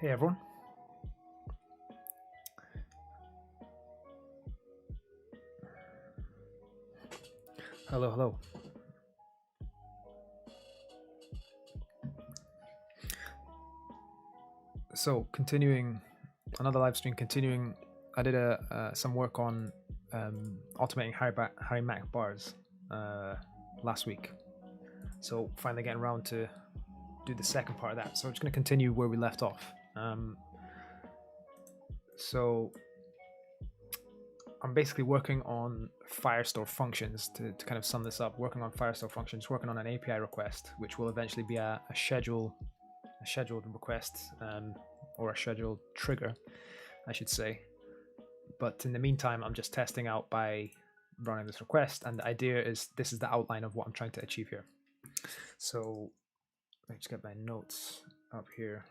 Hey everyone. Hello, hello. So continuing another live stream. I did some work on automating high Mac bars last week. So finally getting around to do the second part of that. So I'm just going to continue where we left off. So I'm basically working on Firestore functions to kind of sum this up. Working on Firestore functions, working on an API request, which will eventually be a scheduled request or a scheduled trigger, I should say. But in the meantime, I'm just testing out by running this request, and the idea is this is the outline of what I'm trying to achieve here. So let's get my notes up here.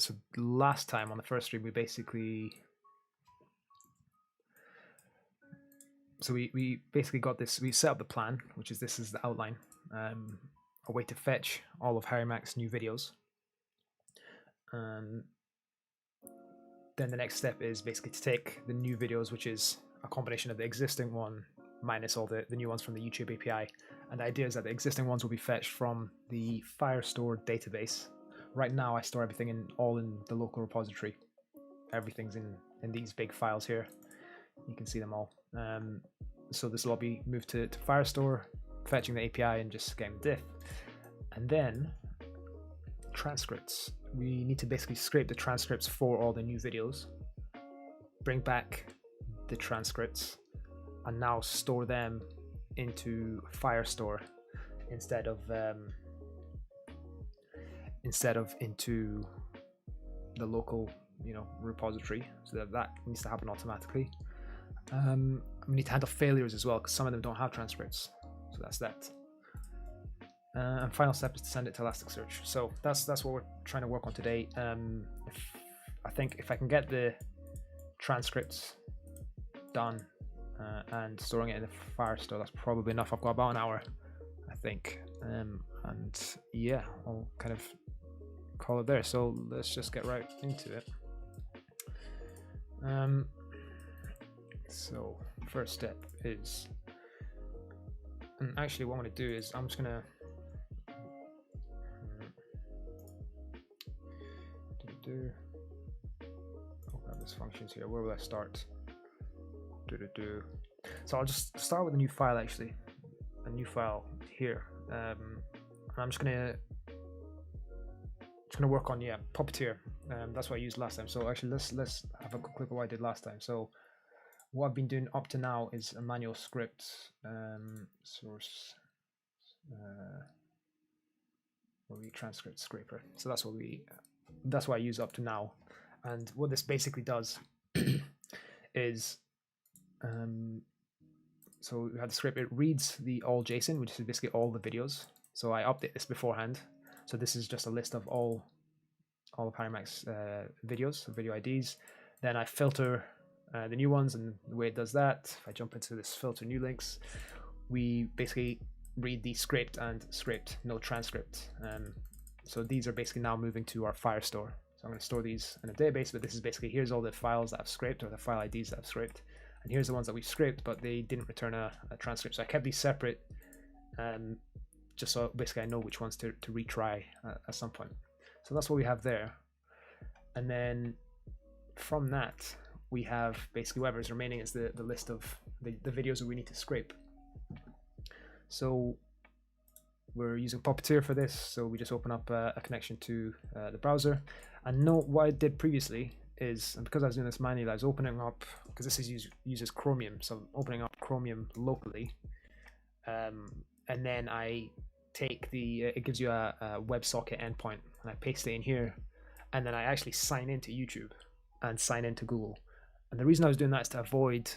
So last time on the first stream, we basically got this. We set up the plan, which is this is the outline. A way to fetch all of Harry Mac's new videos. Then the next step is basically to take the new videos, which is a combination of the existing one minus all the new ones from the YouTube API. And the idea is that the existing ones will be fetched from the Firestore database. Right now, I store everything all in the local repository. Everything's in these big files here. You can see them all. So this will all be moved to Firestore, fetching the API and just getting the diff. And then transcripts. We need to basically scrape the transcripts for all the new videos, bring back the transcripts, and now store them into Firestore instead of into the local repository, so that needs to happen automatically. We need to handle failures as well, because some of them don't have transcripts, so that's that. And final step is to send it to Elasticsearch. So that's what we're trying to work on today. I think if I can get the transcripts done and storing it in the Firestore, that's probably enough. I've got about an hour, I think, and yeah, I'll kind of call it there. So let's just get right into it. So first step is, and actually what I'm going to do is I'm just going to open up this functions here. Where will I start? So I'll just start with a new file, actually, a new file here. I'm just gonna work on Puppeteer. That's what I used last time. So actually, let's have a quick look at what I did last time. So what I've been doing up to now is a manual script source transcript scraper. So that's what I use up to now. And what this basically does is, so we have the script. It reads the all JSON, which is basically all the videos. So I update this beforehand. So this is just a list of all of Harry Mac's videos, video IDs. Then I filter the new ones, and the way it does that, if I jump into this filter new links, we basically read the scraped and scraped, no transcript. So these are basically now moving to our Firestore. So I'm going to store these in a database, but this is basically, here's all the files that I've scraped, or the file IDs that I've scraped. And here's the ones that we've scraped, but they didn't return a transcript. So I kept these separate, just so basically I know which ones to retry at some point. So that's what we have there. And then from that, we have basically whatever's remaining is the list of the videos that we need to scrape. So we're using Puppeteer for this. So we just open up a connection to the browser. And note what I did previously is, and because I was doing this manually, I was opening up, because this uses Chromium, so I'm opening up Chromium locally, and then I take it gives you a WebSocket endpoint, and I paste it in here, and then I actually sign into YouTube and sign into Google. And the reason I was doing that is to avoid,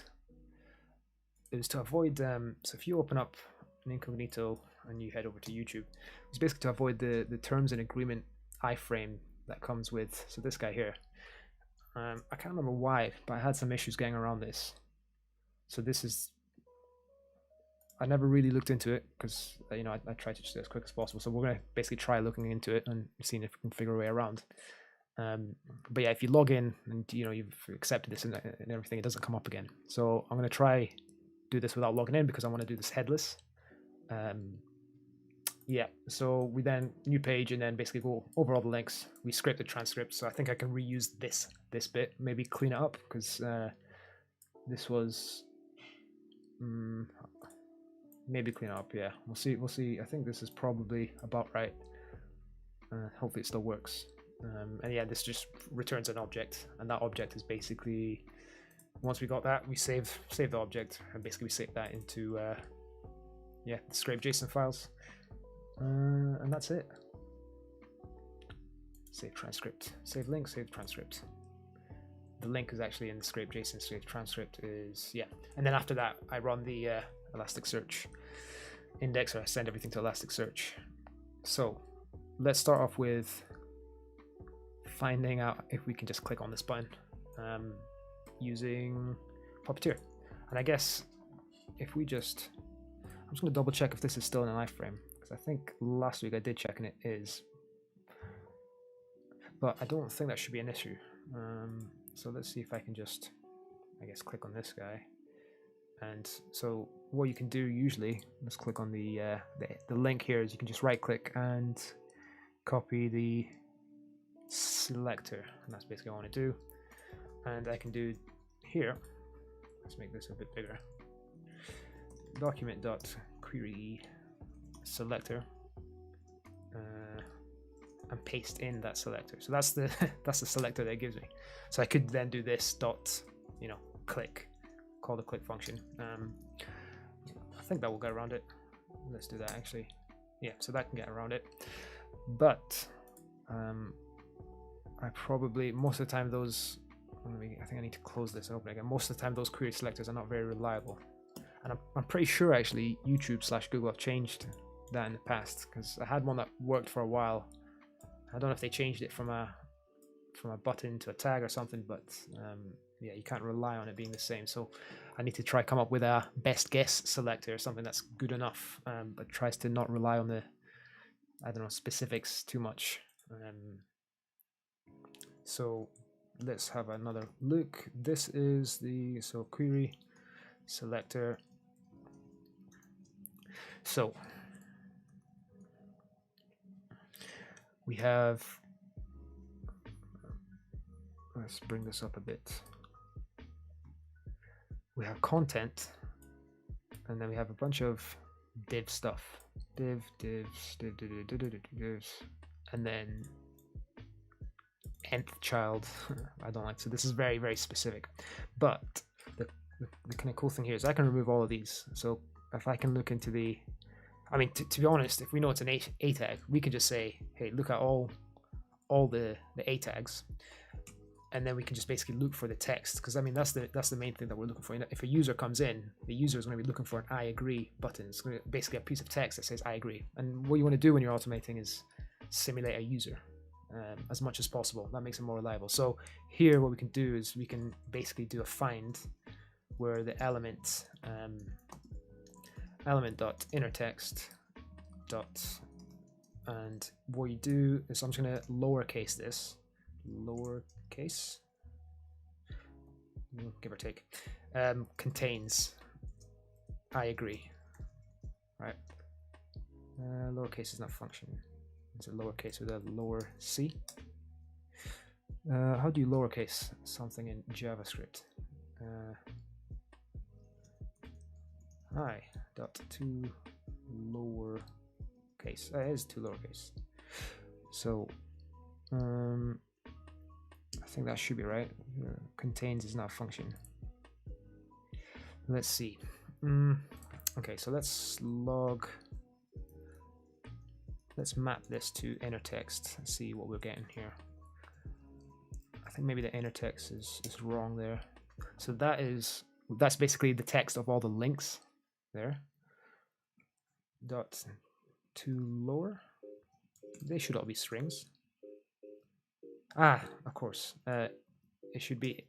so if you open up an incognito and you head over to YouTube, it's basically to avoid the terms and agreement iframe that comes with, so this guy here. I can't remember why, but I had some issues getting around this. So this is, I never really looked into it because you know I tried to just do it as quick as possible. So we're gonna basically try looking into it and seeing if we can figure a way around. But yeah, if you log in and you know you've accepted this and everything, it doesn't come up again. So I'm gonna try do this without logging in because I want to do this headless. Yeah, so we then new page and then basically go over all the links. We scrape the transcript, so I think I can reuse this bit, maybe clean it up because this was maybe clean it up. Yeah, we'll see. I think this is probably about right. Hopefully it still works. And yeah, this just returns an object, and that object is basically once we got that, we save the object, and basically we save that into yeah, the scrape JSON files. And that's it. Save transcript, save link, save transcript. The link is actually in the scrape JSON, save transcript is, yeah. And then after that, I run the Elasticsearch index, or I send everything to Elasticsearch. So let's start off with finding out if we can just click on this button using Puppeteer. And I guess if we just, I'm just going to double check if this is still in an iframe. I think last week I did check and it is, but I don't think that should be an issue. So let's see if I can just, I guess, click on this guy. And so what you can do usually, let's click on the link here, is you can just right click and copy the selector, and that's basically what I want to do. And I can do here, let's make this a bit bigger, document.query selector, and paste in that selector. So that's the that's the selector that it gives me. So I could then do this dot, you know, click, call the click function. I think that will get around it. Let's do that actually. Yeah, so that can get around it. But I probably most of the time those, I think I need to close this and open again. Most of the time those query selectors are not very reliable, and I'm pretty sure actually YouTube/Google have changed that in the past, because I had one that worked for a while. I don't know if they changed it from a button to a tag or something, but yeah, you can't rely on it being the same. So I need to try come up with a best guess selector, something that's good enough, but tries to not rely on the, I don't know, specifics too much. So let's have another look. This is the query selector. So we have, let's bring this up a bit. We have content, and then we have a bunch of div stuff. Divs, and then nth child. I don't like, so this is very, very specific. But the kind of cool thing here is I can remove all of these. So if I can look into the, I mean, to be honest, if we know it's an A tag, we can just say, hey, look at all the A tags, and then we can just basically look for the text, because I mean that's the main thing that we're looking for. If a user comes in, the user is going to be looking for an I agree button. It's going to basically a piece of text that says I agree. And what you want to do when you're automating is simulate a user as much as possible. That makes it more reliable. So here, what we can do is we can basically do a find where the element dot inner text dot, and what you do is, I'm just going to lowercase this, lowercase, give or take, contains I agree, right? Lowercase is not function. It's a lowercase with a lower c. How do you lowercase something in JavaScript? I dot to lowercase. It is to lowercase. So I think that should be right. Contains is not a function. Let's see. Okay, so let's map this to inner text and see what we're getting here. I think maybe the inner text is wrong there. So that's basically the text of all the links there. Dot to lower. They should all be strings. Ah, of course. It should be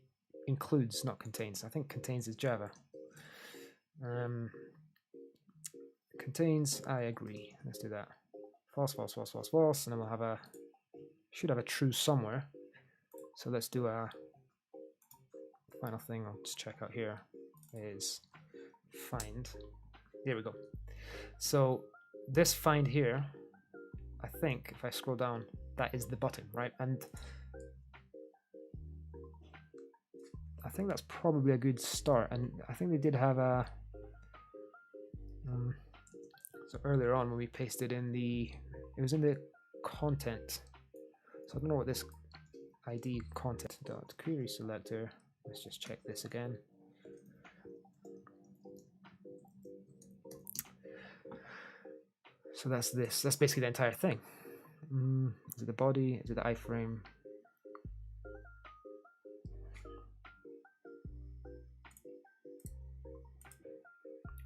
includes, not contains. I think contains is Java. contains I agree. Let's do that. False, false, false, false, false, and then we'll have a, should have a true somewhere. So let's do a final thing. I'll just check out here is find. There we go. So this find here, I think if I scroll down, that is the button, right? And I think that's probably a good start. And I think they did have a so earlier on when we pasted in it was in the content. So I don't know what this ID content dot query selector. Let's just check this again. So that's this. That's basically the entire thing. Is it the body? Is it the iframe?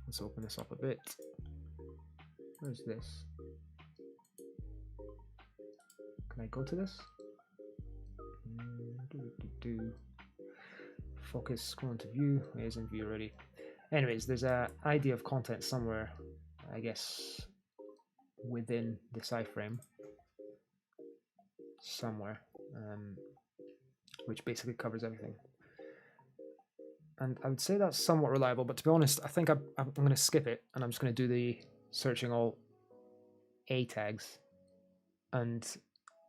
Let's open this up a bit. Where's this? Can I go to this? Focus, scroll into view. It is in view already. Anyways, there's a ID of content somewhere, I guess, within this iframe somewhere, which basically covers everything. And I would say that's somewhat reliable, but to be honest, I think I'm going to skip it, and I'm just going to do the searching all A tags. And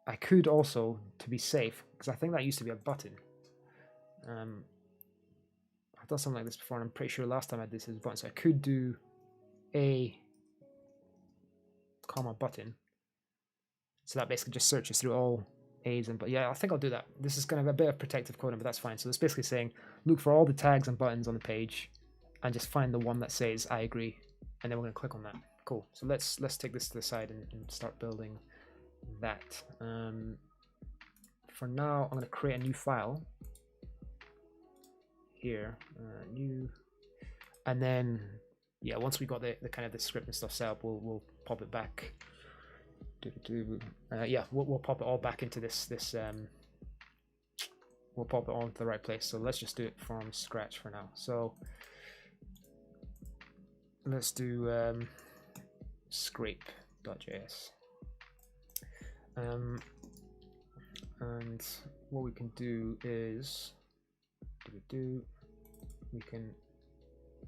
I could also, to be safe, because I think that used to be a button. I've done something like this before, and I'm pretty sure last time I did this as a button, so I could do A, comma, button. So that basically just searches through all A's and, but yeah, I think I'll do that. This is kind of a bit of protective coding, but that's fine. So it's basically saying, look for all the tags and buttons on the page, and just find the one that says I agree, and then we're going to click on that. Cool. So let's take this to the side and start building that. For now, I'm going to create a new file here, new, and then yeah, once we got the kind of the script and stuff set up, we'll pop it back. Yeah, we'll pop it all back into this. We'll pop it all into the right place. So let's just do it from scratch for now. So let's do scrape.js. And what we can do is we can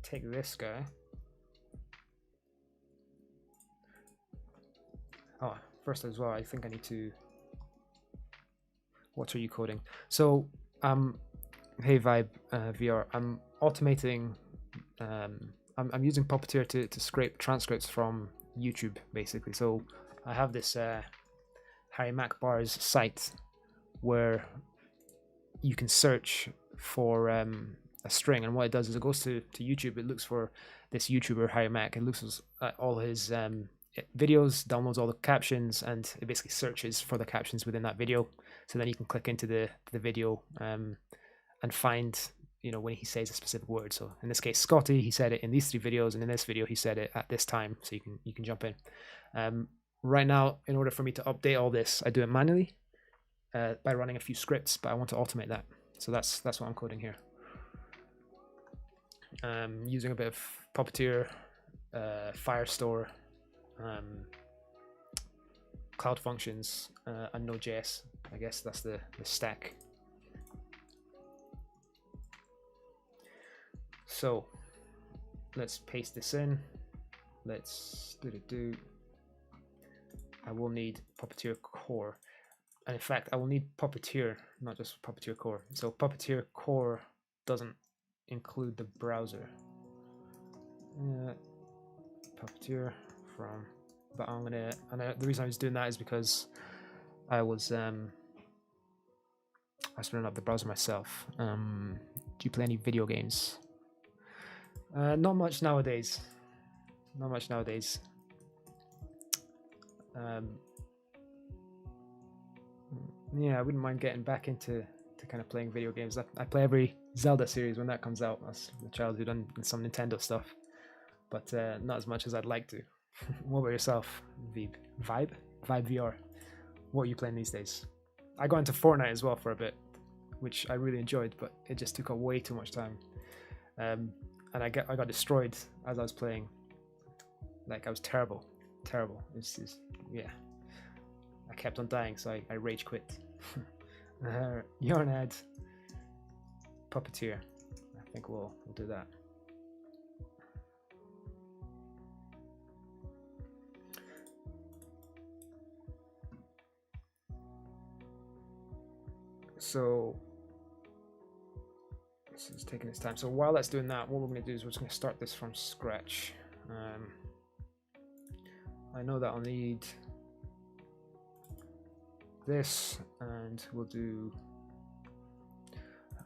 take this guy. Oh, first as well, I think I need to. What are you coding? So, hey Vibe VR, I'm automating. I'm using Puppeteer to scrape transcripts from YouTube, basically. So I have this Harry Mac Bars site where you can search for a string, and what it does is it goes to YouTube. It looks for this YouTuber Harry Mac. It looks at all his videos, downloads all the captions, and it basically searches for the captions within that video. So then you can click into the video and find, you know, when he says a specific word. So in this case, Scotty, he said it in these 3 videos, and in this video he said it at this time. So you can jump in. Right now, in order for me to update all this, I do it manually by running a few scripts, but I want to automate that. So that's what I'm coding here. Using a bit of Puppeteer, Firestore, Cloud Functions, and NodeJS. I guess that's the stack. So let's paste this in. Let's do. I will need Puppeteer core, and in fact I will need Puppeteer, not just Puppeteer core. So Puppeteer core doesn't include the browser. Puppeteer from, but I'm gonna, and the reason I was doing that is because I was running up the browser myself. Do you play any video games? Not much nowadays. Not much nowadays. Yeah, I wouldn't mind getting back into kind of playing video games. I play every Zelda series when that comes out. That's my childhood, and some Nintendo stuff, but not as much as I'd like to. What about yourself, Vibe VR? What are you playing these days? I got into Fortnite as well for a bit, which I really enjoyed, but it just took up way too much time. And I got destroyed as I was playing. Like I was terrible. Yeah. I kept on dying, so I rage quit. Yarn add Puppeteer. I think we'll do that. So this is taking its time. So while that's doing that, what we're going to do is we're just going to start this from scratch. I know that I'll need this, and we'll do